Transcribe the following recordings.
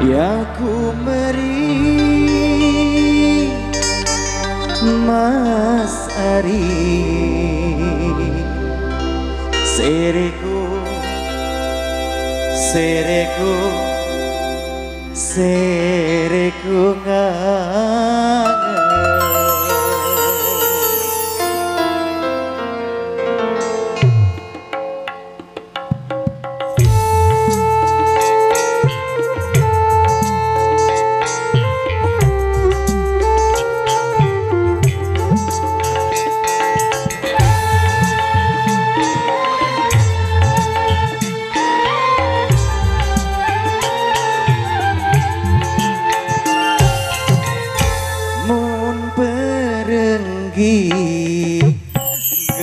Ya ku meri Mas Ari Sereku Sereku Sereku ngangen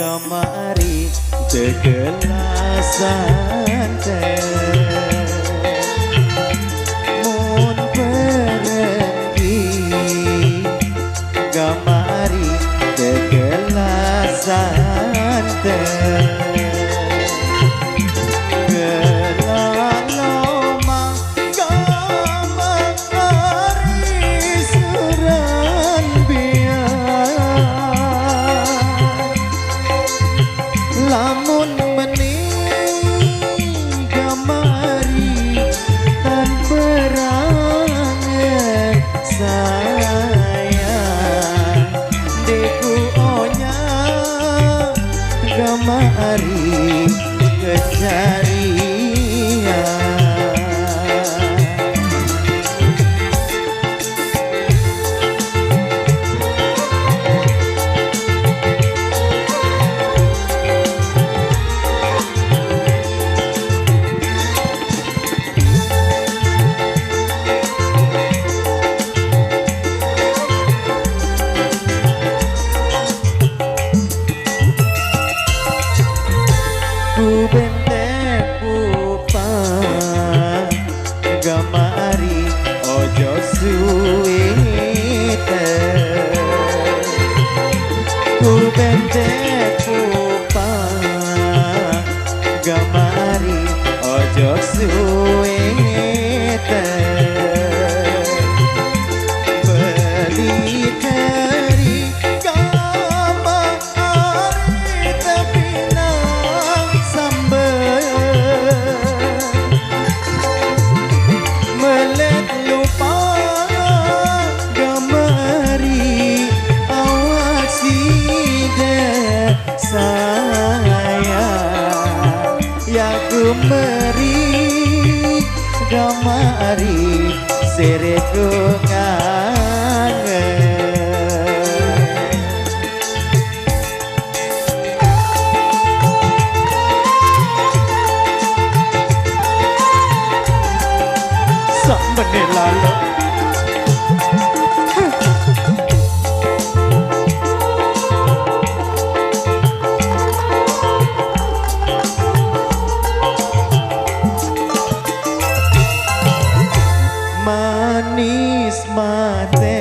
Gamari tegelasan mun pergi gamari tegelasan lamun mening gamari tan berangan sayang deku onya gamari kecarian ku bentek pupa gamari ojo suwite ku bentek pupa gamari ojo suwite beli dari ku meri gamari sereku ngangen sak menit lalu manis mate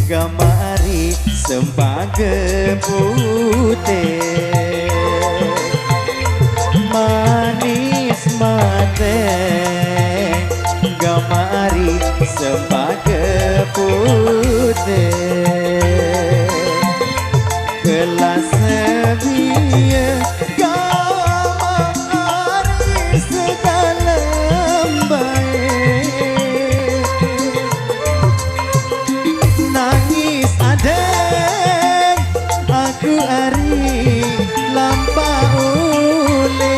gamari sembage putih manis mate gamari sembage putih gelas sedia gamari sedalam baik nangis adeng aku ari lampau ule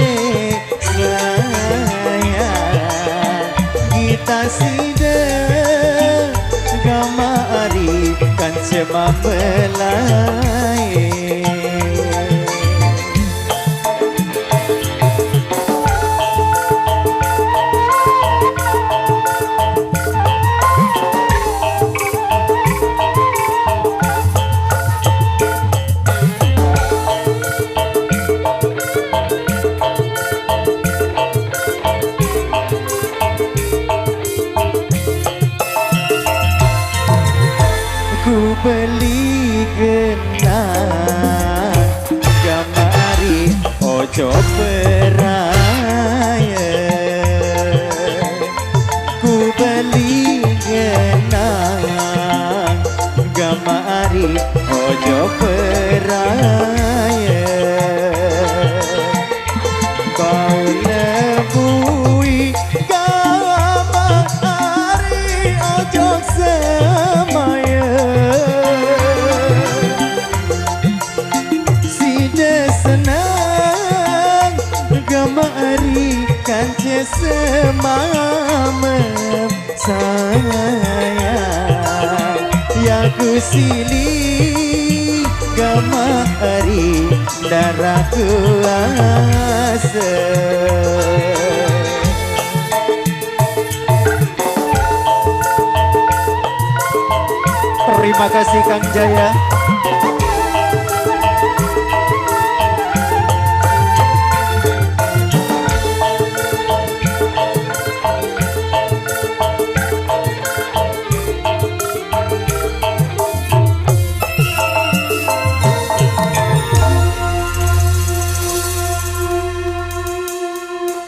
saya kita sida gamari kan cema belai ku beli genang gamari ojo beraya ojo peraya kau lebui kamari ojo semaya si senang kamari kance semamem sayang ya ku silih kamari darah kuasa. Terima kasih Kang Jaya.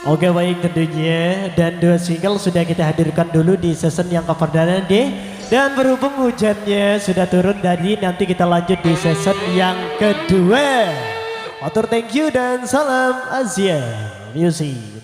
Oke baik tentunya dan 2 single sudah kita hadirkan dulu di season yang perdana deh. Dan berhubung hujannya sudah turun tadi nanti kita lanjut di season yang kedua. Matur thank you dan salam Asia Music.